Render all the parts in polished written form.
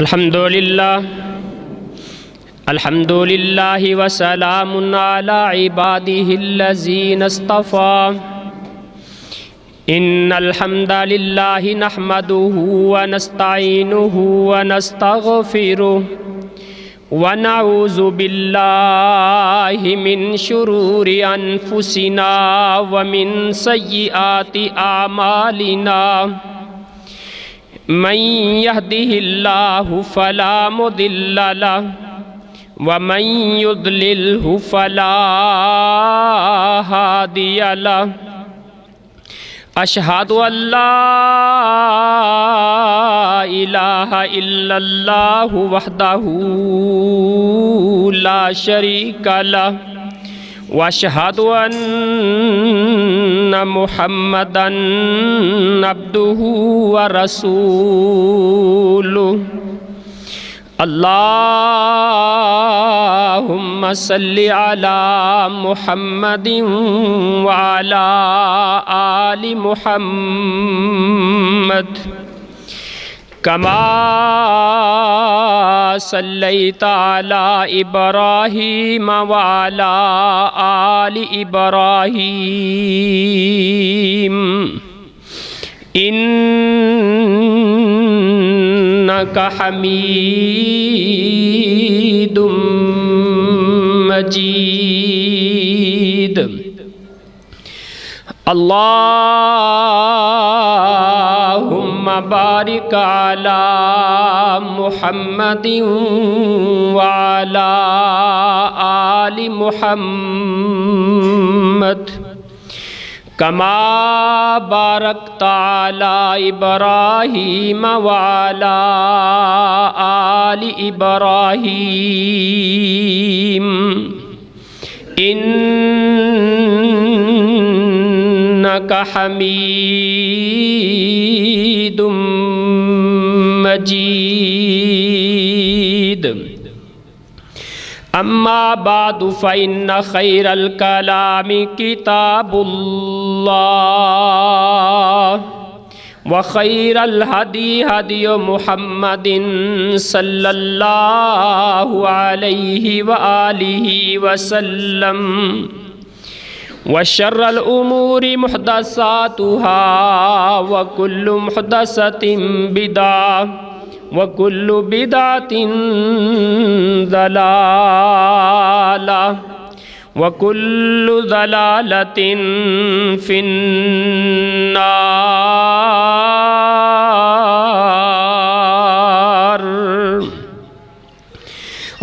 الحمدللہ وسلام علی عبادہ الذین اصطفى ان الحمد للہ نحمدہ ونستعینہ ونستغفرہ ونعوذ باللہ من شرور انفسنا ومن سیئات اعمالنا من يهده الله فلا مضل له ومن يضلله فلا هادي له أشهد أن لا إله إلا الله وحده لا شريك له واشهد ان محمدا عبده ورسوله اللهم صل على محمد وعلى آل محمد كما صليت على إبراهيم وعلى آل إبراهيم إنك حميد مجيد اللهم بارك على محمد وعلى آل محمد كما باركت على إبراهيم وعلى آل إبراهيم إنك حميد مجيد أما بعد فإن خير الكلام كتاب الله وخير الهدي هدي محمد صلى الله عليه وآله وسلم وشر الأمور محدثاتها وكل محدثة بدعة وكل بدعة ضلالة وكل ضلالة في النار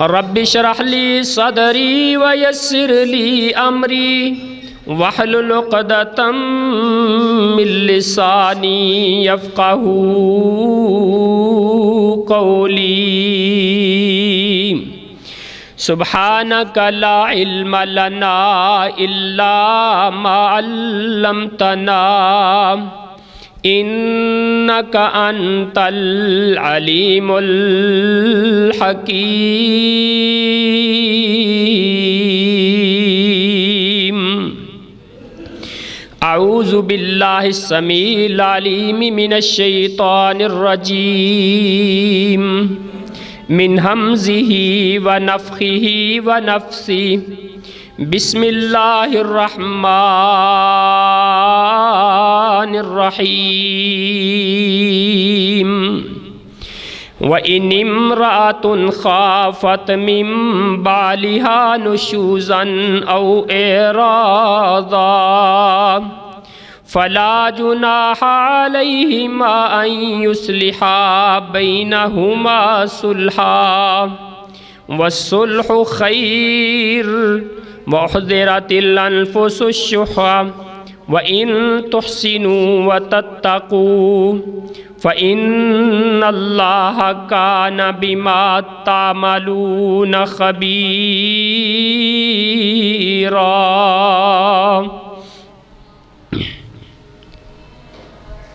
رب اشرح لي صدري ويسر لي أمري واحلل عقدة من لساني يفقهوا قولي سبحانك لا علم لنا إلا ما علمتنا إنك أنت العليم الحكيم أعوذ بالله السميع العليم من الشيطان الرجيم من همزه ونفخه ونفسه بسم الله الرحمن الرحيم وإن امرأة خافت من بعلها نشوزا أو إعراضا فلا جناح عليهما أن يصلحا بينهما صلحا والصلح خير وأحضرت الأنفس الشح وإن تحسنوا وتتقوا فإن الله كان بما تعملون خبيرا۔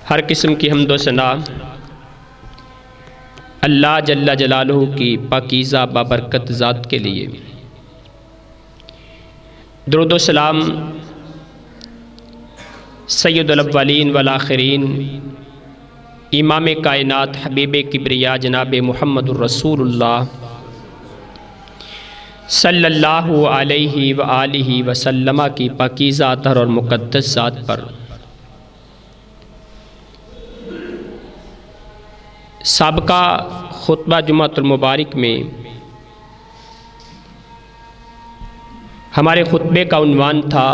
ہر قسم کی حمد و ثنا اللہ جل جلالہ کی پاکیزہ بابرکت ذات کے لیے، درود و سلام سید الاولین والآخرین امام کائنات حبیب کبریا جناب محمد الرسول اللہ صلی اللہ علیہ وآلہ وسلم کی پاکیزہ اطہر اور مقدس ذات پر سابقہ خطبہ جمعۃ المبارک میں ہمارے خطبے کا عنوان تھا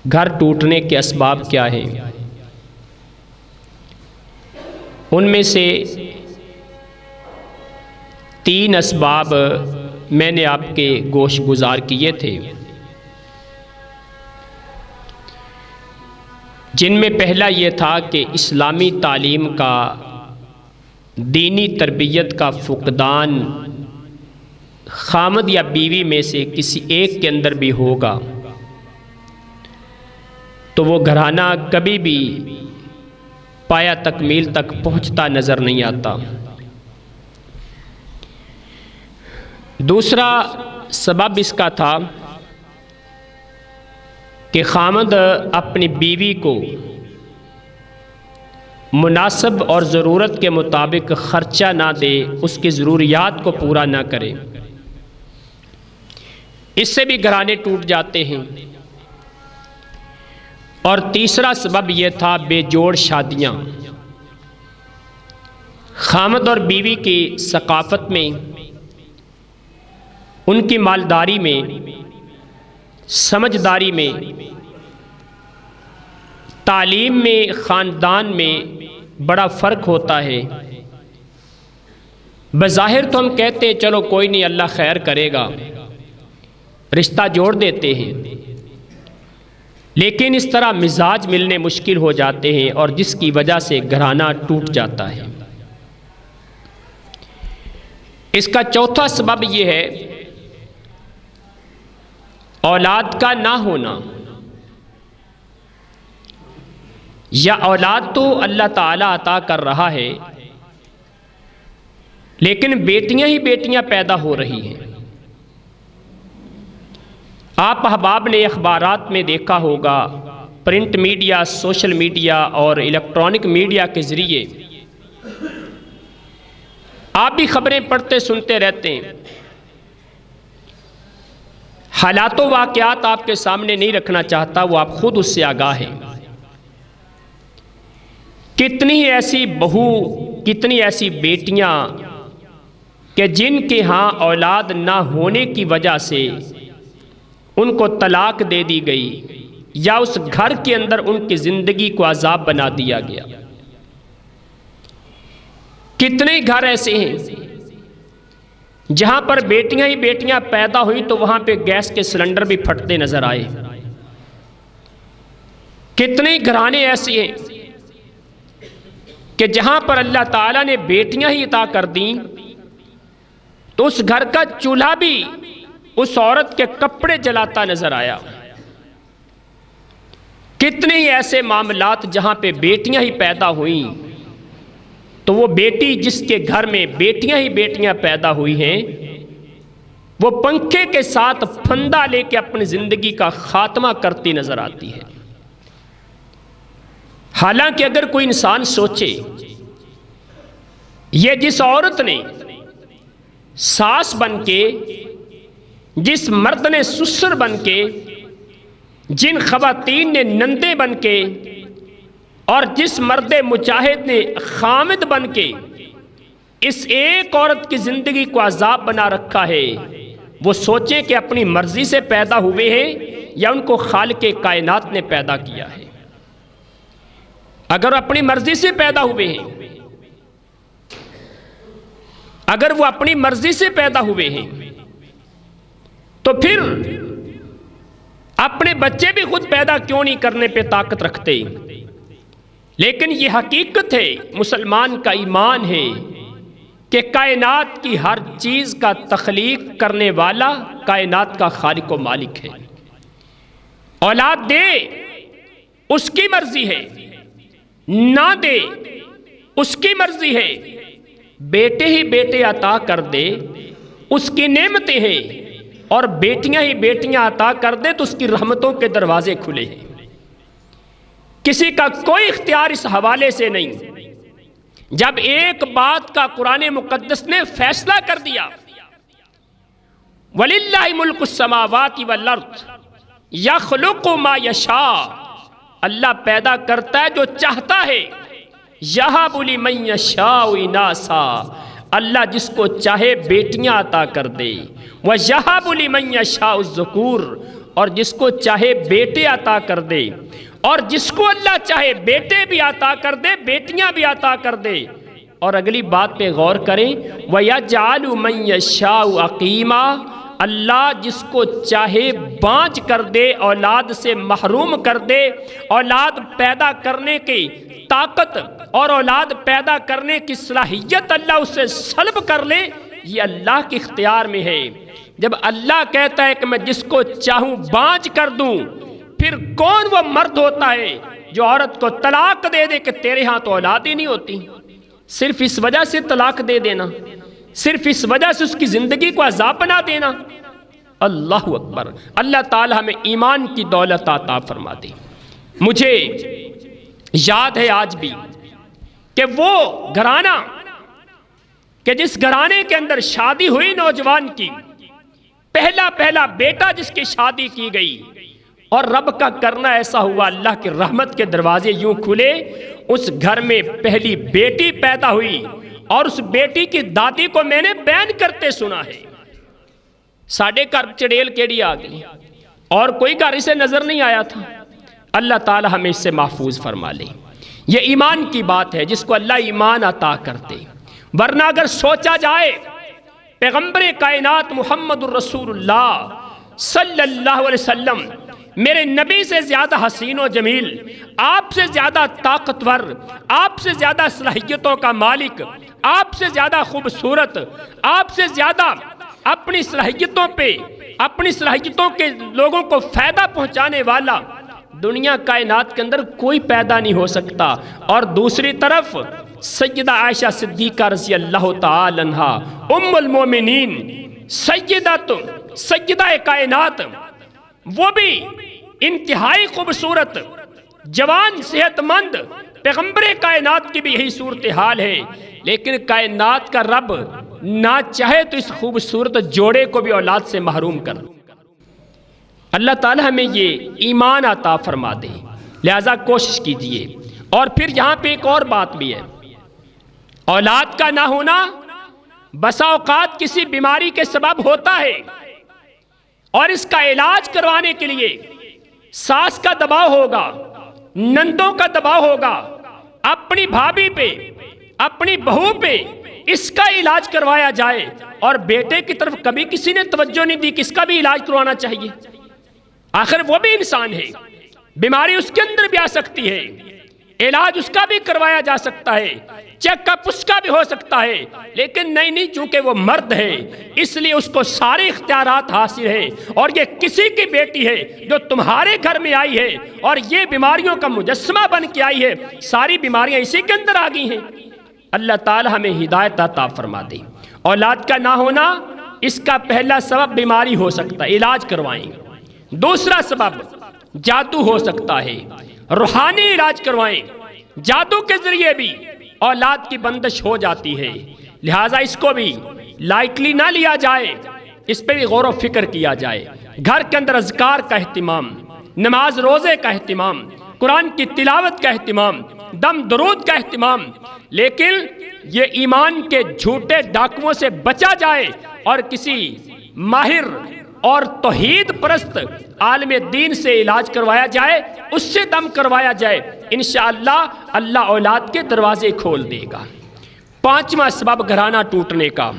گھر ٹوٹنے کے اسباب کیا ہیں۔ ان میں سے 3 اسباب میں نے آپ کے گوش گزار کیے تھے، جن میں پہلا یہ تھا کہ اسلامی تعلیم کا، دینی تربیت کا فقدان خامد یا بیوی میں سے کسی ایک کے اندر بھی ہوگا تو وہ گھرانہ کبھی بھی پایا تکمیل تک پہنچتا نظر نہیں آتا۔ دوسرا سبب اس کا تھا کہ خامد اپنی بیوی کو مناسب اور ضرورت کے مطابق خرچہ نہ دے، اس کی ضروریات کو پورا نہ کرے، اس سے بھی گھرانے ٹوٹ جاتے ہیں۔ اور تیسرا سبب یہ تھا بے جوڑ شادیاں۔ خامد اور بیوی کی ثقافت میں، ان کی مالداری میں، سمجھداری میں، تعلیم میں، خاندان میں بڑا فرق ہوتا ہے۔ بظاہر تو ہم کہتے ہیں چلو کوئی نہیں، اللہ خیر کرے گا، رشتہ جوڑ دیتے ہیں، لیکن اس طرح مزاج ملنے مشکل ہو جاتے ہیں اور جس کی وجہ سے گھرانہ ٹوٹ جاتا ہے۔ اس کا چوتھا سبب یہ ہے اولاد کا نہ ہونا، یا اولاد تو اللہ تعالیٰ عطا کر رہا ہے لیکن بیٹیاں ہی بیٹیاں پیدا ہو رہی ہیں۔ آپ احباب نے اخبارات میں دیکھا ہوگا، پرنٹ میڈیا، سوشل میڈیا اور الیکٹرانک میڈیا کے ذریعے آپ بھی خبریں پڑھتے سنتے رہتے ہیں۔ حالات و واقعات آپ کے سامنے نہیں رکھنا چاہتا، وہ آپ خود اس سے آگاہ ہیں۔ کتنی ایسی بہو، کتنی ایسی بیٹیاں کہ جن کے ہاں اولاد نہ ہونے کی وجہ سے ان کو طلاق دے دی گئی، یا اس گھر کے اندر ان کی زندگی کو عذاب بنا دیا گیا۔ کتنے گھر ایسے ہیں جہاں پر بیٹیاں ہی بیٹیاں پیدا ہوئی تو وہاں پہ گیس کے سلنڈر بھی پھٹتے نظر آئے۔ کتنے گھرانے ایسے ہیں کہ جہاں پر اللہ تعالیٰ نے بیٹیاں ہی عطا کر دیں تو اس گھر کا چولہا بھی اس عورت کے کپڑے جلاتا نظر آیا۔ کتنے ہی ایسے معاملات جہاں پہ بیٹیاں ہی پیدا ہوئیں تو وہ بیٹی جس کے گھر میں بیٹیاں ہی بیٹیاں پیدا ہوئی ہیں، وہ پنکھے کے ساتھ پھندا لے کے اپنی زندگی کا خاتمہ کرتی نظر آتی ہے۔ حالانکہ اگر کوئی انسان سوچے، یہ جس عورت نے ساس بن کے، جس مرد نے سسر بن کے، جن خواتین نے نندے بن کے، اور جس مرد مجاہد نے خامد بن کے اس ایک عورت کی زندگی کو عذاب بنا رکھا ہے، وہ سوچیں کہ اپنی مرضی سے پیدا ہوئے ہیں یا ان کو خالق کائنات نے پیدا کیا ہے۔ اگر اپنی مرضی سے پیدا ہوئے ہیں، اگر وہ اپنی مرضی سے پیدا ہوئے ہیں تو پھر اپنے بچے بھی خود پیدا کیوں نہیں کرنے پہ طاقت رکھتے؟ لیکن یہ حقیقت ہے، مسلمان کا ایمان ہے کہ کائنات کی ہر چیز کا تخلیق کرنے والا کائنات کا خالق و مالک ہے۔ اولاد دے اس کی مرضی ہے، نہ دے اس کی مرضی ہے، بیٹے ہی بیٹے عطا کر دے اس کی نعمتیں ہیں، اور بیٹیاں ہی بیٹیاں عطا کر دے تو اس کی رحمتوں کے دروازے کھلے ہیں۔ کسی کا کوئی اختیار اس حوالے سے نہیں۔ جب ایک بات کا قرآن مقدس نے فیصلہ کر دیا، وَلِلَّهِ مُلْكُ السَّمَاوَاتِ وَالْأَرْضِ يَخْلُقُ مَا يَشَاءُ، اللہ پیدا کرتا ہے جو چاہتا ہے، يَهَبُ لِمَن يَشَاءُ إِنَاثًا، اللہ جس کو چاہے بیٹیاں عطا کر دے، وَيَهَبُ لِمَن يَشَاءُ الذُّكُورَ، اور جس کو چاہے بیٹے عطا کر دے، اور جس کو اللہ چاہے بیٹے بھی عطا کر دے، بیٹیاں بھی عطا کر دے۔ اور اگلی بات پہ غور کریں، وَيَجْعَلُ مَن يَشَاءُ عَقِيمًا، اللہ جس کو چاہے بانجھ کر دے، اولاد سے محروم کر دے، اولاد پیدا کرنے کی طاقت اور اولاد پیدا کرنے کی صلاحیت اللہ اسے سلب کر لے، یہ اللہ کے اختیار میں ہے۔ جب اللہ کہتا ہے کہ میں جس کو چاہوں بانجھ کر دوں، پھر کون وہ مرد ہوتا ہے جو عورت کو طلاق دے دے کہ تیرے ہاں تو اولاد ہی نہیں ہوتی، صرف اس وجہ سے طلاق دے دینا، صرف اس وجہ سے اس کی زندگی کو عذاب بنا دینا۔ اللہ اکبر، اللہ تعالی ہمیں ایمان کی دولت عطا فرما دے۔ مجھے یاد ہے آج بھی کہ وہ گھرانہ کہ جس گھرانے کے اندر شادی ہوئی نوجوان کی، پہلا بیٹا جس کی شادی کی گئی، اور رب کا کرنا ایسا ہوا، اللہ کی رحمت کے دروازے یوں کھلے، اس گھر میں پہلی بیٹی پیدا ہوئی، اور اس بیٹی کی دادی کو میں نے بیان کرتے سنا ہے، ساڑھے گھر چڑیل کیڑی آ گئی، اور کوئی گھر اسے نظر نہیں آیا تھا۔ اللہ تعالی ہمیں اس سے محفوظ فرما لے۔ یہ ایمان کی بات ہے جس کو اللہ ایمان عطا کرتے، ورنہ اگر سوچا جائے پیغمبر کائنات محمد الرسول اللہ صلی اللہ علیہ وسلم میرے نبی سے زیادہ حسین و جمیل، آپ سے زیادہ طاقتور، آپ سے زیادہ صلاحیتوں کا مالک، آپ سے زیادہ خوبصورت، آپ سے زیادہ اپنی صلاحیتوں کے لوگوں کو فائدہ پہنچانے والا دنیا کائنات کے اندر کوئی پیدا نہیں ہو سکتا۔ اور دوسری طرف سیدہ عائشہ صدیقہ رضی اللہ تعالی عنہا، ام المومنین، سیدہ کائنات، وہ بھی انتہائی خوبصورت، جوان، صحت مند، پیغمبر کائنات کی بھی یہی صورتحال ہے، لیکن کائنات کا رب نہ چاہے تو اس خوبصورت جوڑے کو بھی اولاد سے محروم کر۔ اللہ تعالی ہمیں یہ ایمان عطا فرما دے، لہذا کوشش کیجئے۔ اور پھر یہاں پہ ایک اور بات بھی ہے، اولاد کا نہ ہونا بسا اوقات کسی بیماری کے سبب ہوتا ہے، اور اس کا علاج کروانے کے لیے ساس کا دباؤ ہوگا، نندوں کا دباؤ ہوگا، اپنی بھابھی پہ، اپنی بہو پہ اس کا علاج کروایا جائے، اور بیٹے کی طرف کبھی کسی نے توجہ نہیں دی کہ اس کا بھی علاج کروانا چاہیے۔ آخر وہ بھی انسان ہے، بیماری اس کے اندر بھی آ سکتی ہے، علاج اس کا بھی کروایا جا سکتا ہے، چیک اپ اس کا بھی ہو سکتا ہے، لیکن نہیں، چونکہ وہ مرد ہے اس لیے اس کو سارے اختیارات حاصل ہے، اور یہ کسی کی بیٹی ہے جو تمہارے گھر میں آئی ہے، اور یہ بیماریوں کا مجسمہ بن کے آئی ہے، ساری بیماریاں اسی کے اندر آ گئی ہیں۔ اللہ تعالی ہمیں ہدایت عطا فرما دے۔ اولاد کا نہ ہونا اس کا پہلا سبب بیماری ہو سکتا ہے، علاج کروائیں۔ دوسرا سبب جادو ہو سکتا ہے، روحانی علاج کروائیں، جادو کے ذریعے بھی اولاد کی بندش ہو جاتی ہے، لہٰذا اس کو بھی لائٹلی نہ لیا جائے، اس پہ بھی غور و فکر کیا جائے۔ گھر کے اندر اذکار کا اہتمام، نماز روزے کا اہتمام، قرآن کی تلاوت کا اہتمام، دم درود کا اہتمام، لیکن یہ ایمان کے جھوٹے ڈاکوؤں سے بچا جائے، اور کسی ماہر اور توحید پرست عالم دین سے علاج کروایا جائے، اس سے دم کروایا جائے، انشاءاللہ اللہ اولاد کے دروازے کھول دے گا۔ پانچواں سبب گھرانہ ٹوٹنے کا،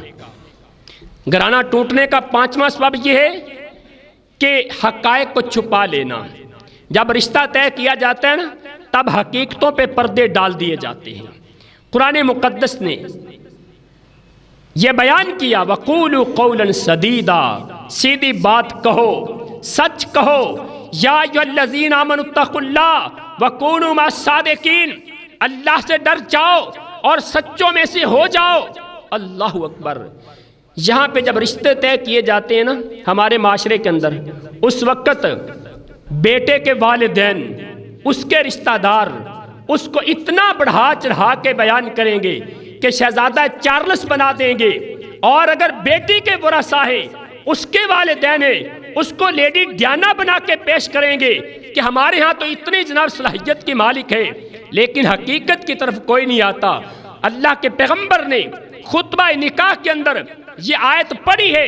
گھرانہ ٹوٹنے کا پانچواں سبب یہ ہے کہ حقائق کو چھپا لینا۔ جب رشتہ طے کیا جاتا ہے نا، تب حقیقتوں پہ پردے ڈال دیے جاتے ہیں۔ قرآن مقدس نے یہ بیان کیا، وَقُولُوا قَوْلًا سَدِيدًا، سیدھی بات کہو، سچ کہو، یا ایھا الذین آمنوا اتقوا اللہ وکونوا مع الصادقین، اللہ سے ڈر جاؤ اور سچوں میں سے ہو جاؤ۔ اللہ اکبر۔ یہاں پہ جب رشتے طے کیے جاتے ہیں نا ہمارے معاشرے کے اندر، اس وقت بیٹے کے والدین اس کے رشتہ دار اس کو اتنا بڑھا چڑھا کے بیان کریں گے کہ شہزادہ چارلس بنا دیں گے، اور اگر بیٹی کے ورثاء ہیں اس کے والدین ہیں اس کو لیڈی ڈیانا بنا کے پیش کریں گے کہ ہمارے ہاں تو اتنی جناب صلاحیت کی مالک ہے، لیکن حقیقت کی طرف کوئی نہیں آتا۔ اللہ کے پیغمبر نے خطبہ نکاح کے اندر یہ آیت پڑھی ہے،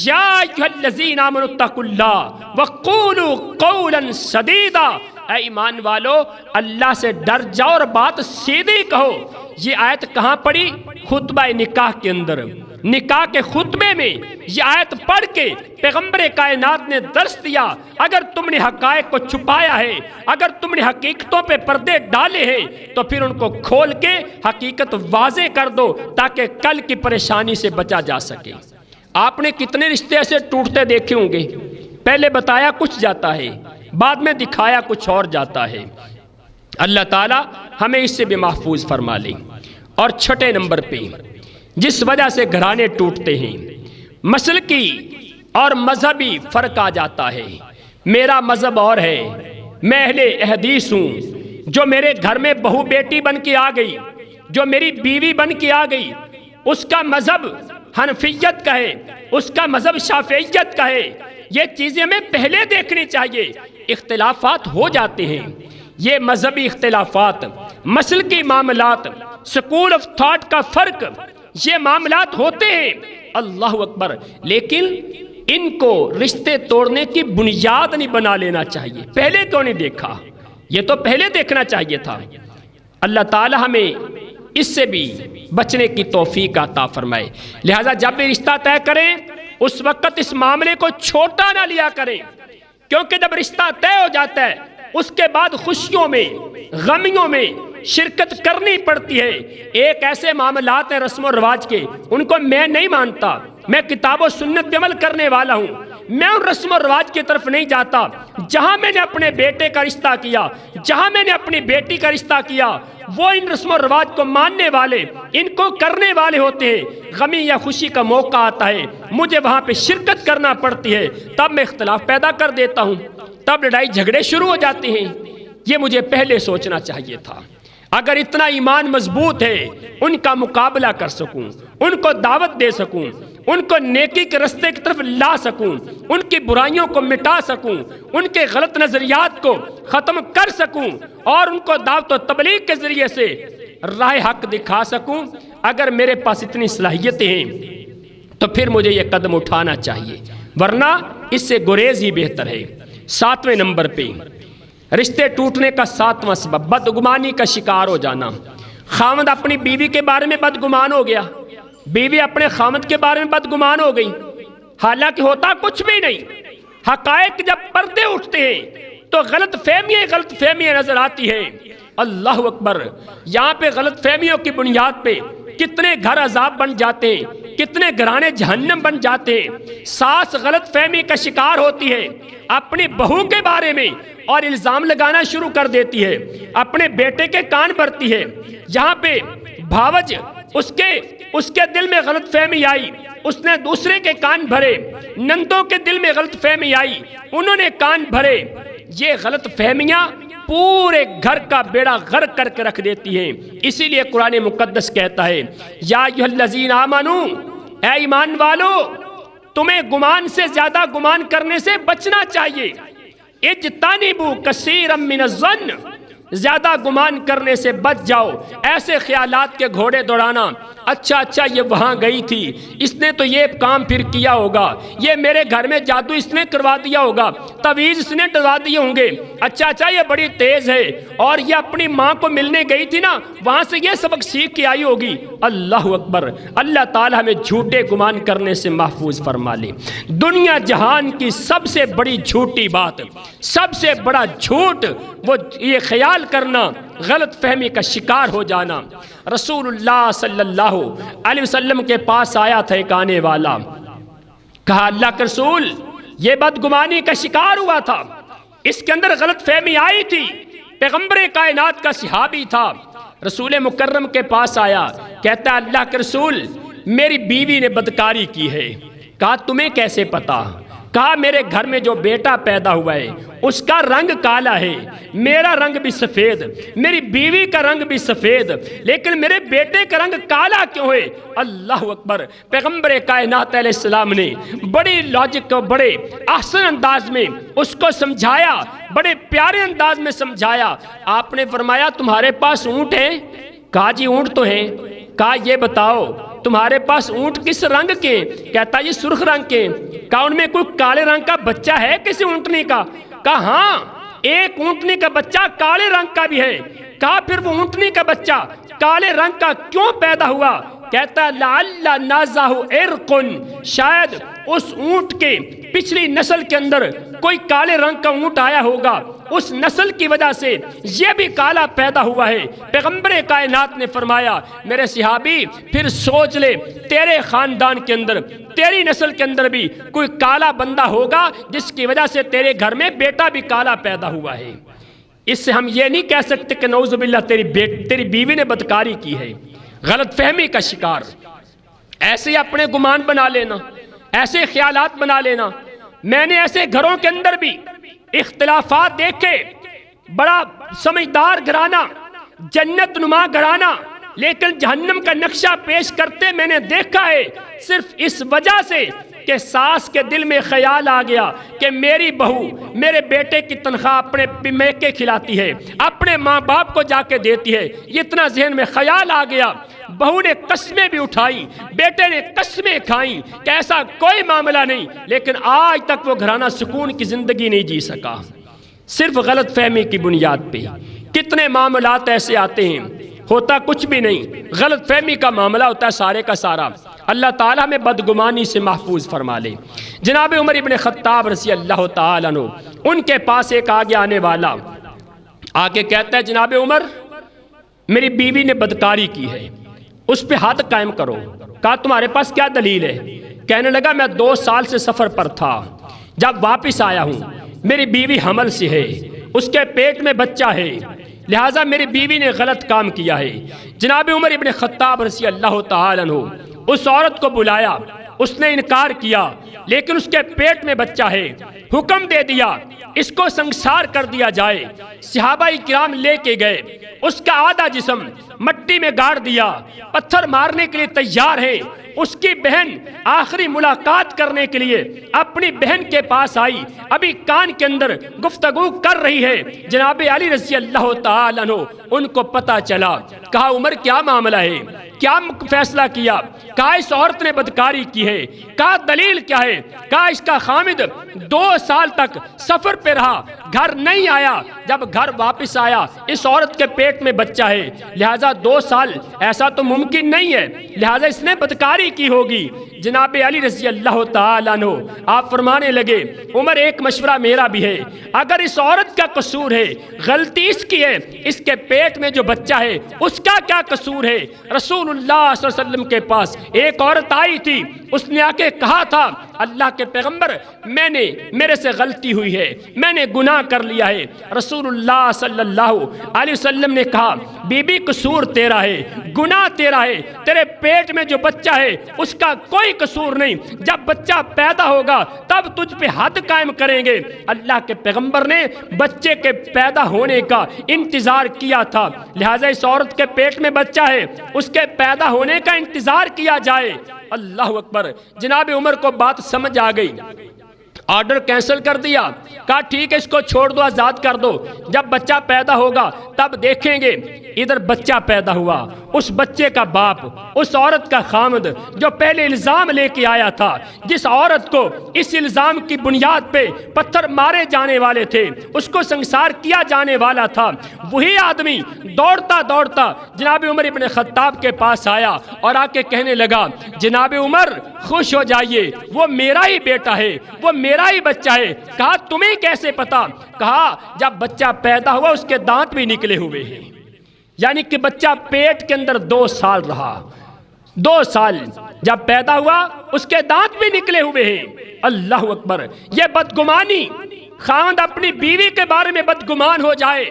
یا ایھا الذین آمنوا اتقوا اللہ وقولوا قولا سدیدا، اے ایمان والو اللہ سے ڈر جاؤ اور بات سیدھی کہو۔ یہ آیت کہاں پڑھی؟ خطبہ نکاح کے اندر۔ نکاح کے خطبے میں یہ آیت پڑھ کے پیغمبر کائنات نے درس دیا، اگر تم نے حقائق کو چھپایا ہے، اگر تم نے حقیقتوں پہ پردے ڈالے ہیں تو پھر ان کو کھول کے حقیقت واضح کر دو تاکہ کل کی پریشانی سے بچا جا سکے۔ آپ نے کتنے رشتے ایسے ٹوٹتے دیکھے ہوں گے، پہلے بتایا کچھ جاتا ہے، بعد میں دکھایا کچھ اور جاتا ہے۔ اللہ تعالی ہمیں اس سے بھی محفوظ فرما لے۔ اور چھٹے نمبر پہ جس وجہ سے گھرانے ٹوٹتے ہیں، مسلکی اور مذہبی فرق آ جاتا ہے۔ میرا مذہب اور ہے، میں اہل حدیث ہوں، جو میرے گھر میں بہو بیٹی بن کے آ گئی، جو میری بیوی بن کے آ گئی، اس کا مذہب حنفیت کا ہے، اس کا مذہب شافعیت کا ہے۔ یہ چیزیں ہمیں پہلے دیکھنی چاہیے۔ اختلافات ہو جاتے ہیں، یہ مذہبی اختلافات، مسلکی معاملات، سکول آف تھاٹ کا فرق، یہ معاملات ہوتے ہیں، اللہ اکبر، لیکن ان کو رشتے توڑنے کی بنیاد نہیں بنا لینا چاہیے۔ پہلے کیوں نہیں دیکھا؟ یہ تو پہلے دیکھنا چاہیے تھا۔ اللہ تعالی ہمیں اس سے بھی بچنے کی توفیق عطا فرمائے۔ لہذا جب بھی رشتہ طے کریں اس وقت اس معاملے کو چھوٹا نہ لیا کریں، کیونکہ جب رشتہ طے ہو جاتا ہے اس کے بعد خوشیوں میں غمیوں میں شرکت کرنی پڑتی ہے۔ ایک ایسے معاملات ہیں رسم و رواج کے، ان کو میں نہیں مانتا، میں کتاب و سنت پہ عمل کرنے والا ہوں، میں ان رسم و رواج کی طرف نہیں جاتا۔ جہاں میں نے اپنے بیٹے کا رشتہ کیا، جہاں میں نے اپنی بیٹی کا رشتہ کیا، وہ ان رسم و رواج کو ماننے والے، ان کو کرنے والے ہوتے ہیں۔ غمی یا خوشی کا موقع آتا ہے، مجھے وہاں پہ شرکت کرنا پڑتی ہے، تب میں اختلاف پیدا کر دیتا ہوں، تب لڑائی جھگڑے شروع ہو جاتے ہیں۔ یہ مجھے پہلے سوچنا چاہیے تھا۔ اگر اتنا ایمان مضبوط ہے، ان کا مقابلہ کر سکوں، ان کو دعوت دے سکوں، ان کو نیکی کے رستے کی طرف لا سکوں، ان کی برائیوں کو مٹا سکوں، ان کے غلط نظریات کو ختم کر سکوں، اور ان کو دعوت و تبلیغ کے ذریعے سے راہ حق دکھا سکوں، اگر میرے پاس اتنی صلاحیتیں ہیں تو پھر مجھے یہ قدم اٹھانا چاہیے، ورنہ اس سے گریز ہی بہتر ہے۔ 7ویں نمبر پہ رشتے ٹوٹنے کا 7واں سبب بدگمانی کا شکار ہو جانا۔ خاوند اپنی بیوی کے بارے میں بدگمان ہو گیا، بیوی اپنے خاوند کے بارے میں بدگمان ہو گئی، حالانکہ ہوتا کچھ بھی نہیں۔ حقائق جب پردے اٹھتے ہیں تو غلط فہمیاں نظر آتی ہے۔ اللہ اکبر، یہاں پہ غلط فہمیوں کی بنیاد پہ کتنے گھر عذاب بن جاتے ہیں، کتنے گھرانے جہنم بن جاتے ہیں۔ ساس غلط فہمی کا شکار ہوتی ہے اپنی بہو کے بارے میں اور الزام لگانا شروع کر دیتی ہے، اپنے بیٹے کے کان بھرتی ہے۔ یہاں پہ بھاوج اس کے دل میں غلط فہمی آئی، اس نے دوسرے کے کان بھرے، نندوں کے دل میں غلط فہمی آئی، انہوں نے کان بھرے۔ یہ غلط فہمیاں پورے گھر کا بیڑا غرق کر کے رکھ دیتی ہیں۔ اسی لیے قرآن مقدس کہتا ہے، یا ایھا الذین آمنو، اے ایمان والو، تمہیں گمان سے زیادہ گمان کرنے سے بچنا چاہیے۔ اجتنبوا کثیرا من الظن، زیادہ گمان کرنے سے بچ جاؤ۔ ایسے خیالات کے گھوڑے دوڑانا، اچھا یہ وہاں گئی تھی، اس نے تو یہ کام پھر کیا ہوگا، یہ میرے گھر میں جادو اس نے کروا دیا ہوگا، تعویذ اس نے ڈلوا دیے ہوں گے، اچھا یہ بڑی تیز ہے، اور یہ اپنی ماں کو ملنے گئی تھی نا، وہاں سے یہ سبق سیکھ کے آئی ہوگی۔ اللہ اکبر، اللہ تعالی ہمیں جھوٹے گمان کرنے سے محفوظ فرما لے۔ دنیا جہان کی سب سے بڑی جھوٹی بات، سب سے بڑا جھوٹ، وہ یہ خیال کرنا، غلط فہمی کا شکار ہو جانا۔ رسول اللہ صلی اللہ علیہ وسلم کے پاس آیا تھا ایک آنے والا، کہا اللہ کے رسول یہ بدگمانی کا شکار ہوا تھا، اس کے اندر غلط فہمی آئی تھی، پیغمبر کائنات کا صحابی تھا۔ رسول مکرم کے پاس آیا، کہتا ہے اللہ کے رسول میری بیوی نے بدکاری کی ہے۔ کہا تمہیں کیسے پتا؟ کہا میرے گھر میں جو بیٹا پیدا ہوا ہے اس کا رنگ کالا ہے، میرا رنگ بھی سفید، میری بیوی کا رنگ بھی سفید، لیکن میرے بیٹے کا رنگ کالا کیوں ہے؟ اللہ اکبر! پیغمبر کائنات علیہ السلام نے بڑی لاجک اور بڑے احسن انداز میں اس کو سمجھایا، بڑے پیارے انداز میں سمجھایا۔ آپ نے فرمایا تمہارے پاس اونٹ ہیں؟ کہا جی اونٹ تو ہیں۔ کہا یہ بتاؤ تمہارے پاس اونٹ کس رنگ کے؟ کہتا یہ سرخ رنگ کے۔ کہا ان میں کوئی کالے رنگ کا بچہ ہے کسی اونٹنی کا؟ کہا ہاں ایک اونٹنی کا بچہ کالے رنگ کا بھی ہے۔ کہا پھر وہ اونٹنی کا بچہ کالے رنگ کا کیوں پیدا ہوا؟ کہتا لعل نازہ عرق، شاید اس اونٹ کے پچھلی نسل کے اندر کوئی کالے رنگ کا اونٹ آیا ہوگا، اس نسل کی وجہ سے یہ بھی کالا پیدا ہوا ہے۔ پیغمبر کائنات نے فرمایا میرے صحابی پھر سوچ لے تیرے خاندان کے اندر، تیری نسل کے اندر بھی کوئی کالا بندہ ہوگا جس کی وجہ سے تیرے گھر میں بیٹا بھی کالا پیدا ہوا ہے۔ اس سے ہم یہ نہیں کہہ سکتے کہ نعوذ باللہ تیری بیوی نے بدکاری کی ہے۔ غلط فہمی کا شکار، ایسے اپنے گمان بنا لینا، ایسے خیالات بنا لینا۔ میں نے ایسے گھروں کے اندر بھی اختلافات دیکھے، بڑا سمجھدار گھرانہ، جنت نما گھرانہ، لیکن جہنم کا نقشہ پیش کرتے میں نے دیکھا ہے صرف اس وجہ سے کہ ساس کے دل میں خیال آ گیا کہ میری بہو میرے بیٹے کی تنخواہ اپنے میکے کھلاتی ہے، اپنے ماں باپ کو جا کے دیتی ہے۔ یہ اتنا ذہن میں خیال آ گیا، بہو نے قسمیں بھی اٹھائی، بیٹے نے قسمیں کھائیں کہ ایسا کوئی معاملہ نہیں، لیکن آج تک وہ گھرانہ سکون کی زندگی نہیں جی سکا، صرف غلط فہمی کی بنیاد پہ۔ کتنے معاملات ایسے آتے ہیں ہوتا کچھ بھی نہیں، غلط فہمی کا معاملہ ہوتا ہے سارے کا سارا۔ اللہ تعالیٰ ہمیں بدگمانی سے محفوظ فرما لے۔ جناب عمر ابن خطاب رضی اللہ تعالیٰ عنہ، ان کے پاس ایک آگے آنے والا آگے کہتا ہے جناب عمر میری بیوی نے بدکاری کی ہے، اس پہ حد قائم کرو۔ کہا تمہارے پاس کیا دلیل ہے؟ کہنے لگا میں 2 سال سے سفر پر تھا، جب واپس آیا ہوں میری بیوی حمل سے ہے، اس کے پیٹ میں بچہ ہے، لہٰذا میری بیوی نے غلط کام کیا ہے۔ جناب عمر ابن خطاب رضی اللہ تعالیٰ عنہ اس عورت کو بلایا، اس نے انکار کیا، لیکن اس کے پیٹ میں بچہ ہے، حکم دے دیا اس کو سنگسار کر دیا جائے۔ صحابہ کرام لے کے گئے، اس کا آدھا جسم مٹی میں گاڑ دیا، پتھر مارنے کے لیے تیار ہے۔ اس کی بہن آخری ملاقات کرنے کے لیے اپنی بہن کے پاس آئی، ابھی کان کے اندر گفتگو کر رہی ہے۔ جناب علی رضی اللہ تعالیٰ عنہ ان کو پتہ چلا، کہا عمر کیا معاملہ ہے، کیا فیصلہ کیا؟ کہا اس عورت نے بدکاری کی ہے۔ کہا دلیل کیا ہے؟ کہا اس کا خامد 2 سال تک سفر پہ رہا، گھر نہیں آیا، جب گھر واپس آیا اس عورت کے پیٹ میں بچہ ہے، لہٰذا 2 سال ایسا تو ممکن نہیں ہے، لہٰذا اس نے بدکاری کی ہوگی۔ جناب علی رضی اللہ تعالیٰ عنہ آپ فرمانے لگے عمر ایک مشورہ میرا بھی ہے، اگر اس عورت کا قصور ہے، غلطی اس کی ہے، اس کے پیٹ میں جو بچہ ہے اس کا کیا قصور ہے؟ رسول اللہ صلی اللہ علیہ وسلم کے پاس ایک عورت آئی تھی، اس نے آ کے کہا تھا اللہ کے پیغمبر میرے سے غلطی ہوئی ہے، میں نے گناہ کر لیا ہے۔ رسول اللہ صلی اللہ علیہ وسلم نے کہا بی بی قصور تیرا ہے، گناہ تیرا ہے، تیرے پیٹ میں جو بچہ ہے اس کا کوئی قصور نہیں، جب بچہ پیدا ہوگا تب تجھ پہ حد قائم کریں گے۔ اللہ کے پیغمبر نے بچے کے پیدا ہونے کا انتظار کیا تھا، لہٰذا اس عورت کے پیٹ میں بچہ ہے، اس کے پیدا ہونے کا انتظار کیا جائے۔ اللہ اکبر! جناب عمر کو بات سمجھ آ گئی، آرڈر کینسل کر دیا، کہا ٹھیک ہے اس کو چھوڑ دو، آزاد کر دو، جب بچہ پیدا ہوگا تب دیکھیں گے۔ ادھر بچہ پیدا ہوا، اس بچے کا باپ، اس عورت کا خامد جو پہلے الزام لے کے آیا تھا، جس عورت کو اس الزام کی بنیاد پہ پتھر مارے جانے والے تھے، اس کو سنسار کیا جانے والا تھا، وہی آدمی دوڑتا دوڑتا جناب عمر ابن خطاب کے پاس آیا اور آ کے کہنے لگا جناب عمر خوش ہو جائیے، وہ میرا ہی بیٹا ہے، وہ میرا ہی بچہ ہے۔ کہا تمہیں کیسے پتا؟ کہا جب بچہ پیدا ہوا اس کے دانت بھی نکلے ہوئے ہیں، یعنی کہ بچہ پیٹ کے اندر 2 سال رہا، 2 سال جب پیدا ہوا اس کے دانت بھی نکلے ہوئے ہیں۔ اللہ اکبر! یہ بدگمانی، خاوند اپنی بیوی کے بارے میں بدگمان ہو جائے،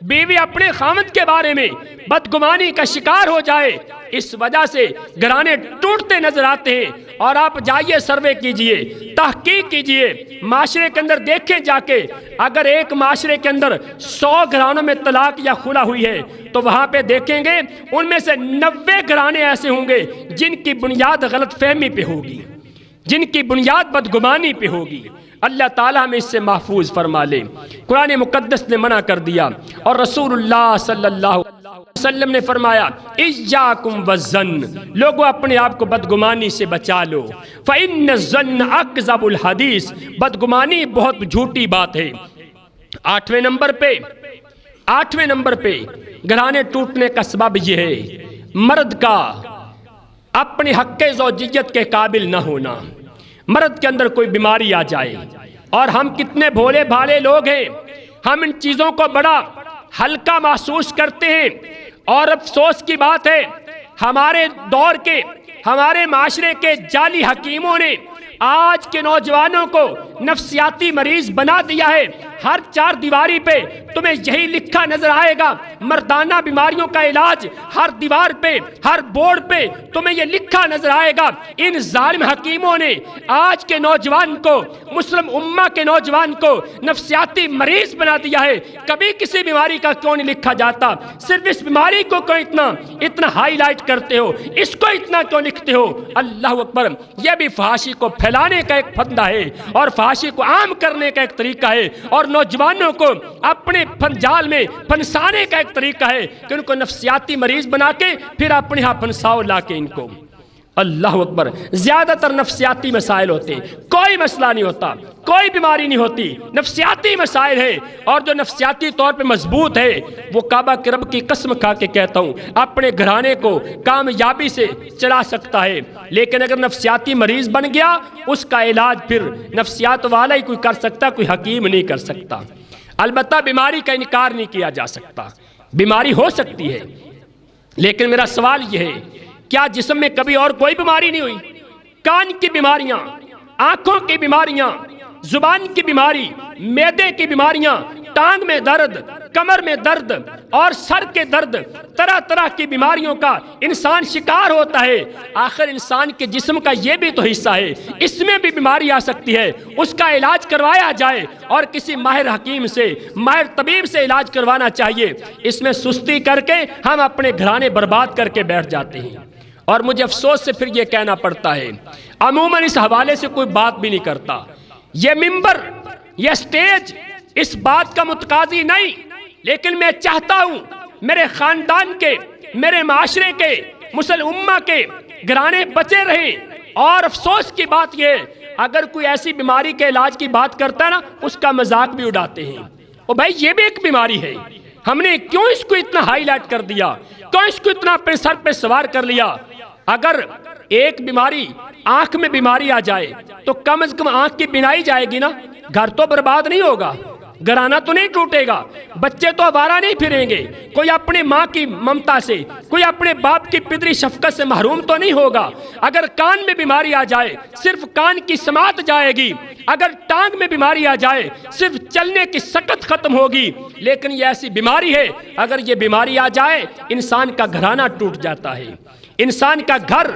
بیوی اپنے خاوند کے بارے میں بدگمانی کا شکار ہو جائے، اس وجہ سے گھرانے ٹوٹتے نظر آتے ہیں۔ اور آپ جائیے، سروے کیجئے، تحقیق کیجئے، معاشرے کے اندر دیکھیں جا کے، اگر ایک معاشرے کے اندر 100 گھرانوں میں طلاق یا خلا ہوئی ہے تو وہاں پہ دیکھیں گے ان میں سے 90 گھرانے ایسے ہوں گے جن کی بنیاد غلط فہمی پہ ہوگی، جن کی بنیاد بدگمانی پہ ہوگی۔ اللہ تعالیٰ ہمیں اس سے محفوظ فرما لے۔ قرآن مقدس نے منع کر دیا، اور رسول اللہ صلی اللہ علیہ وسلم نے فرمایا اِيَّاكُمْ وَالظَّنَّ، لوگوں اپنے آپ کو بدگمانی سے بچا لو، فَإِنَّ الظَّنَّ أَكْذَبُ الْحَدِيث، بدگمانی بہت جھوٹی بات ہے۔ 8ویں نمبر پہ گھرانے ٹوٹنے کا سبب یہ ہے مرد کا اپنے حق زوجیت کے قابل نہ ہونا۔ مرد کے اندر کوئی بیماری آ جائے، اور ہم کتنے بھولے بھالے لوگ ہیں، ہم ان چیزوں کو بڑا ہلکا محسوس کرتے ہیں، اور افسوس کی بات ہے ہمارے دور کے، ہمارے معاشرے کے جعلی حکیموں نے آج کے نوجوانوں کو نفسیاتی مریض بنا دیا ہے۔ ہر 4 دیواری پہ تمہیں یہی لکھا نظر آئے گا، مردانہ بیماریوں کا علاج، ہر دیوار پہ، ہر بورڈ پہ تمہیں یہ لکھا نظر آئے گا۔ ان ظالم حکیموں نے آج کے نوجوان کو، مسلم امہ کے نوجوان کو نفسیاتی مریض بنا دیا ہے۔ کبھی کسی بیماری کا کیوں نہیں لکھا جاتا؟ صرف اس بیماری کو کیوں اتنا ہائی لائٹ کرتے ہو؟ اس کو اتنا کیوں لکھتے ہو؟ اللہ اکبر! یہ بھی فحاشی کو پھیلانے کا ایک پھندا ہے، اور فحاشی کو عام کرنے کا ایک طریقہ ہے، اور نوجوانوں کو اپنے جال میں پھنسانے کا ایک طریقہ ہے کہ ان کو نفسیاتی مریض بنا کے پھر اپنے ہاں پھنساؤ لا کے ان کو۔ اللہ اکبر! زیادہ تر نفسیاتی مسائل ہوتے ہیں، کوئی مسئلہ نہیں ہوتا، کوئی بیماری نہیں ہوتی، نفسیاتی مسائل ہے، اور جو نفسیاتی طور پہ مضبوط ہے وہ کعبہ کے رب کی قسم کھا کے کہتا ہوں اپنے گھرانے کو کامیابی سے چلا سکتا ہے۔ لیکن اگر نفسیاتی مریض بن گیا، اس کا علاج پھر نفسیات والا ہی کوئی کر سکتا، کوئی حکیم نہیں کر سکتا۔ البتہ بیماری کا انکار نہیں کیا جا سکتا، بیماری ہو سکتی ہے، لیکن میرا سوال یہ ہے کیا جسم میں کبھی اور کوئی بیماری نہیں ہوئی؟ کان کی بیماریاں، آنکھوں کی بیماریاں، زبان کی بیماری، معدے کی بیماریاں، ٹانگ میں درد، کمر میں درد اور سر کے درد، طرح طرح کی بیماریوں کا انسان شکار ہوتا ہے۔ آخر انسان کے جسم کا یہ بھی تو حصہ ہے، اس میں بھی بیماری آ سکتی ہے، اس کا علاج کروایا جائے، اور کسی ماہر حکیم سے، ماہر طبیب سے علاج کروانا چاہیے۔ اس میں سستی کر کے ہم اپنے گھرانے برباد کر کے بیٹھ جاتے ہیں، اور مجھے افسوس سے پھر یہ کہنا پڑتا ہے عموماً اس حوالے سے کوئی بات بھی نہیں کرتا۔ یہ ممبر، یہ سٹیج اس بات کا متقاضی نہیں، لیکن میں چاہتا ہوں میرے خاندان کے، میرے معاشرے کے، مسلم امہ کے گھرانے بچے رہیں۔ اور افسوس کی بات یہ ہے اگر کوئی ایسی بیماری کے علاج کی بات کرتا ہے نا، اس کا مذاق بھی اڑاتے ہیں۔ اور بھائی یہ بھی ایک بیماری ہے، ہم نے کیوں اس کو اتنا ہائی لائٹ کر دیا، کیوں اس کو اتنا اپنے سر پہ سوار کر لیا؟ اگر ایک بیماری، آنکھ میں بیماری آ جائے تو کم از کم آنکھ کی بینائی جائے گی نا، گھر تو برباد نہیں ہوگا، گھرانہ تو نہیں ٹوٹے گا، بچے تو آوارہ نہیں پھریں گے، کوئی اپنے ماں کی ممتا سے، کوئی اپنے باپ کی پدری شفقت سے محروم تو نہیں ہوگا۔ اگر کان میں بیماری آ جائے صرف کان کی سماعت جائے گی، اگر ٹانگ میں بیماری آ جائے صرف چلنے کی سکت ختم ہوگی۔ لیکن یہ ایسی بیماری ہے اگر یہ بیماری آ جائے انسان کا گھرانہ ٹوٹ جاتا ہے، انسان کا گھر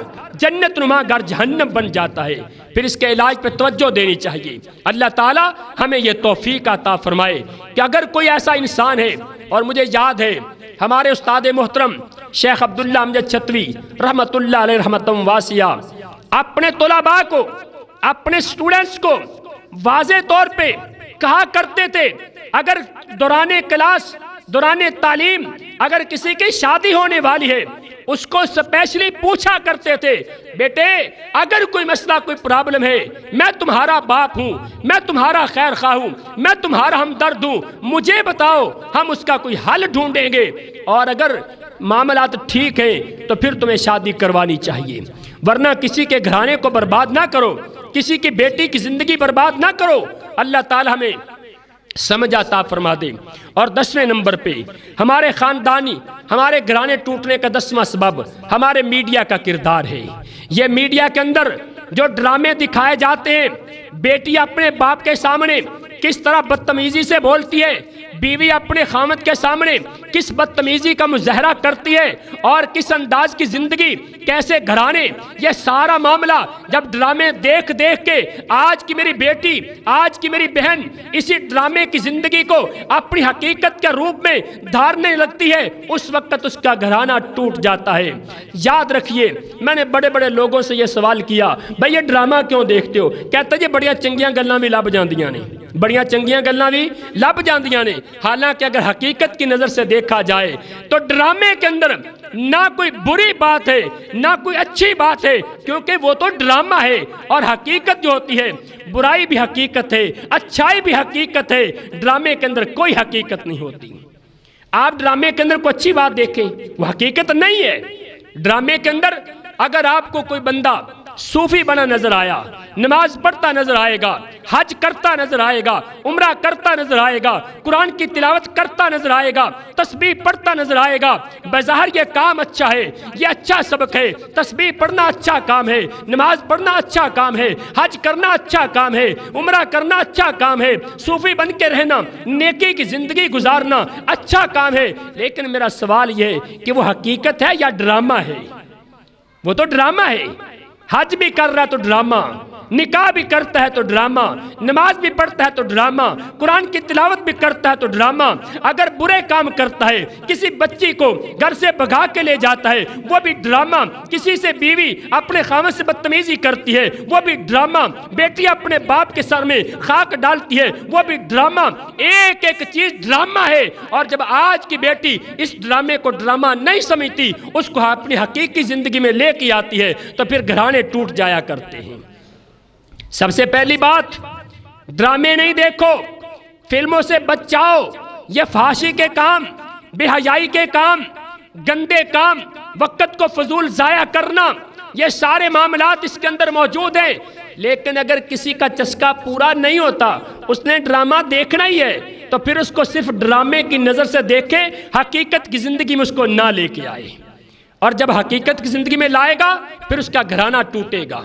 جنت نما گھر جہنم بن جاتا ہے۔ پھر اس کے علاج پہ توجہ دینی چاہیے۔ اللہ تعالیٰ ہمیں یہ توفیق عطا فرمائے کہ اگر کوئی ایسا انسان ہے، اور مجھے یاد ہے ہمارے استاد محترم شیخ عبداللہ امجد چھتوی رحمت اللہ علیہ رحمتم واسعہ اپنے طلباء کو، اپنے سٹوڈنٹس کو واضح طور پہ کہا کرتے تھے، اگر دوران کلاس، دوران تعلیم اگر کسی کی شادی ہونے والی ہے اس کو اسپیشلی پوچھا کرتے تھے، بیٹے اگر کوئی مسئلہ، کوئی پرابلم ہے، میں تمہارا باپ ہوں، میں تمہارا خیر خواہ ہوں، میں تمہارا ہمدرد ہوں، مجھے بتاؤ، ہم اس کا کوئی حل ڈھونڈیں گے، اور اگر معاملات ٹھیک ہیں تو پھر تمہیں شادی کروانی چاہیے، ورنہ کسی کے گھرانے کو برباد نہ کرو، کسی کی بیٹی کی زندگی برباد نہ کرو۔ اللہ تعالی ہمیں سمجھ عطا فرما دے۔ اور 10ویں نمبر پہ ہمارے خاندانی، ہمارے گھرانے ٹوٹنے کا 10واں سبب ہمارے میڈیا کا کردار ہے۔ یہ میڈیا کے اندر جو ڈرامے دکھائے جاتے ہیں، بیٹی اپنے باپ کے سامنے کس طرح بدتمیزی سے بولتی ہے، بیوی اپنے خامد کے سامنے کس بدتمیزی کا مظاہرہ کرتی ہے اور کس انداز کی زندگی، کیسے گھرانے، یہ سارا معاملہ جب ڈرامے دیکھ دیکھ کے آج کی میری بیٹی، آج کی میری بہن اسی ڈرامے کی زندگی کو اپنی حقیقت کے روپ میں دھارنے لگتی ہے، اس وقت اس کا گھرانہ ٹوٹ جاتا ہے۔ یاد رکھیے، میں نے بڑے بڑے لوگوں سے یہ سوال کیا، بھئی یہ ڈرامہ کیوں دیکھتے ہو؟ کہتا جی بڑیاں چنگیاں گلاں بھی لب جاندیاں نے، بڑیاں چنگیاں گلاں بھی لب جاندیاں نے۔ حالانکہ اگر حقیقت کی نظر سے دیکھا جائے تو ڈرامے کے اندر نہ کوئی بری بات ہے نہ کوئی اچھی بات ہے، کیونکہ وہ تو ڈرامہ ہے، اور حقیقت جو ہوتی ہے، برائی بھی حقیقت ہے، اچھائی بھی حقیقت ہے، ڈرامے کے اندر کوئی حقیقت نہیں ہوتی۔ آپ ڈرامے کے اندر کوئی اچھی بات دیکھیں، وہ حقیقت نہیں ہے۔ ڈرامے کے اندر اگر آپ کو کوئی بندہ صوفی بنا نظر آیا، نماز پڑھتا نظر آئے گا، حج کرتا نظر آئے گا، عمرہ کرتا نظر آئے گا، قرآن کی تلاوت کرتا نظر آئے گا، تسبیح پڑھتا نظر آئے گا، بظاہر یہ کام اچھا ہے، یہ اچھا سبق ہے، تسبیح پڑھنا اچھا کام ہے، نماز پڑھنا اچھا کام ہے، حج کرنا اچھا کام ہے، عمرہ کرنا اچھا کام ہے، صوفی بن کے رہنا، نیکی کی زندگی گزارنا اچھا کام ہے، لیکن میرا سوال یہ ہے کہ وہ حقیقت ہے یا ڈرامہ ہے؟ وہ تو ڈرامہ ہے۔ حج بھی کر رہا تو ڈرامہ، نکاح بھی کرتا ہے تو ڈرامہ، نماز بھی پڑھتا ہے تو ڈرامہ، قرآن کی تلاوت بھی کرتا ہے تو ڈرامہ، اگر برے کام کرتا ہے، کسی بچی کو گھر سے بھگا کے لے جاتا ہے وہ بھی ڈرامہ، کسی سے بیوی اپنے خاوند سے بدتمیزی کرتی ہے وہ بھی ڈرامہ، بیٹی اپنے باپ کے سر میں خاک ڈالتی ہے وہ بھی ڈرامہ، ایک ایک چیز ڈرامہ ہے۔ اور جب آج کی بیٹی اس ڈرامے کو ڈرامہ نہیں سمجھتی، اس کو اپنی حقیقی زندگی میں لے کے آتی ہے، تو پھر گھرانے ٹوٹ جایا کرتے ہیں۔ سب سے پہلی بات، ڈرامے نہیں دیکھو، فلموں سے بچ جاؤ۔ یہ فحاشی کے کام، بے حیائی کے کام، گندے کام، وقت کو فضول ضائع کرنا، یہ سارے معاملات اس کے اندر موجود ہیں۔ لیکن اگر کسی کا چسکا پورا نہیں ہوتا، اس نے ڈرامہ دیکھنا ہی ہے، تو پھر اس کو صرف ڈرامے کی نظر سے دیکھے، حقیقت کی زندگی میں اس کو نہ لے کے آئے۔ اور جب حقیقت کی زندگی میں لائے گا، پھر اس کا گھرانہ ٹوٹے گا،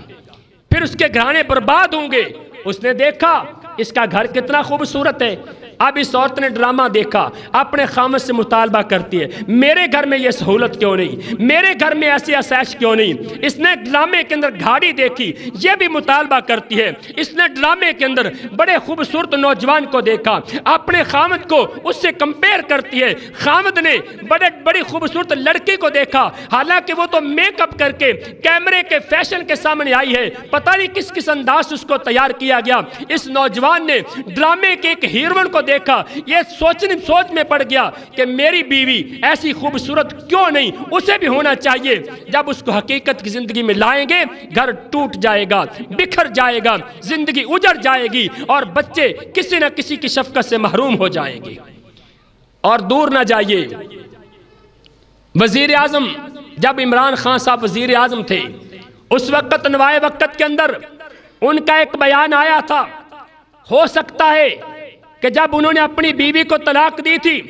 پھر اس کے گھرانے برباد ہوں گے۔ اس نے دیکھا اس کا گھر کتنا خوبصورت ہے، اب اس عورت نے ڈرامہ دیکھا، اپنے خامد سے مطالبہ کرتی ہے، میرے گھر میں یہ سہولت کیوں نہیں، میرے گھر میں ایسی آسائش کیوں نہیں۔ اس نے ڈرامے کے اندر گاڑی دیکھی، یہ بھی مطالبہ کرتی ہے۔ اس نے ڈرامے کے اندر بڑے خوبصورت نوجوان کو دیکھا، اپنے خامد کو اس سے کمپیئر کرتی ہے۔ خامد نے بڑی خوبصورت لڑکی کو دیکھا، حالانکہ وہ تو میک اپ کر کے کیمرے کے فیشن کے سامنے آئی ہے، پتہ نہیں کس انداز اس کو تیار کیا گیا۔ اس نوجوان نے ڈرامے کے ایک ہیروئن کو دیکھا، یہ سوچ میں پڑ گیا کہ میری بیوی ایسی خوبصورت کیوں نہیں، اسے بھی ہونا چاہیے۔ جب اس کو حقیقت کی زندگی میں لائیں گے، گھر ٹوٹ جائے گا، بکھر جائے گا، زندگی اجڑ جائے گی، اور بچے کسی نہ کسی کی شفقت سے محروم ہو جائیں گے۔ اور دور نہ جائیے، وزیر اعظم جب عمران خان صاحب وزیر اعظم تھے، اس وقت نوائے وقت کے اندر ان کا ایک بیان آیا تھا، ہو سکتا ہے کہ جب انہوں نے اپنی بیوی کو طلاق دی تھی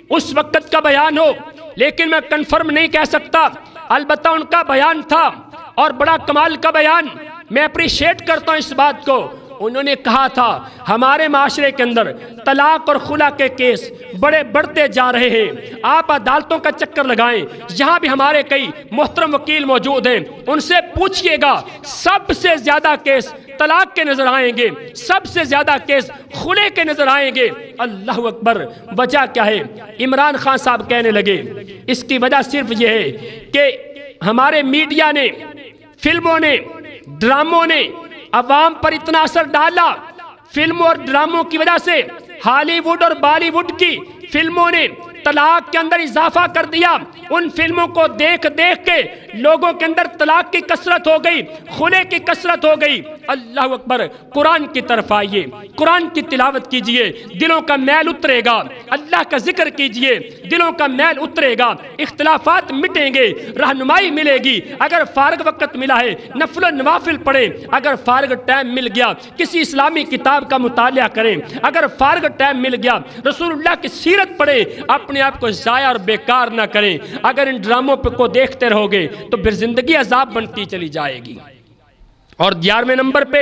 اس وقت کا بیان ہو، لیکن میں کنفرم نہیں کہہ سکتا، البتہ ان کا بیان تھا اور بڑا کمال کا بیان، میں اپریشیٹ کرتا ہوں اس بات کو۔ انہوں نے کہا تھا ہمارے معاشرے کے اندر طلاق اور خلا کے کیس بڑھتے جا رہے ہیں، آپ عدالتوں کا چکر لگائیں، یہاں بھی ہمارے کئی محترم وکیل موجود ہیں، ان سے پوچھئے گا سب سے زیادہ کیس طلاق کے نظر آئیں گے، سب سے زیادہ کیس خلے کے نظر آئیں گے۔ اللہ اکبر! وجہ کیا ہے؟ عمران خان صاحب کہنے لگے اس کی وجہ صرف یہ ہے کہ ہمارے میڈیا نے، فلموں نے، ڈراموں نے عوام پر اتنا اثر ڈالا، فلموں اور ڈراموں کی وجہ سے ہالی ووڈ اور بالی ووڈ کی فلموں نے طلاق کے اندر اضافہ کر دیا، ان فلموں کو دیکھ دیکھ کے لوگوں کے اندر طلاق کی کثرت ہو گئی، خلے کی کثرت ہو گئی۔ اللہ اکبر! قرآن کی طرف آئیے، قرآن کی تلاوت کیجئے، دلوں کا میل اترے گا، اللہ کا ذکر کیجئے، دلوں کا میل اترے گا، اختلافات مٹیں گے، رہنمائی ملے گی۔ اگر فارغ وقت ملا ہے نفل و نوافل پڑھیں، اگر فارغ ٹائم مل گیا کسی اسلامی کتاب کا مطالعہ کریں، اگر فارغ ٹائم مل گیا رسول اللہ کی سیرت پڑھیں، اپنے آپ کو ضائع اور بیکار نہ کریں۔ اگر ان ڈراموں کو دیکھتے رہو گے تو پھر زندگی عذاب بنتی چلی جائے گی۔ اور 11ویں نمبر پہ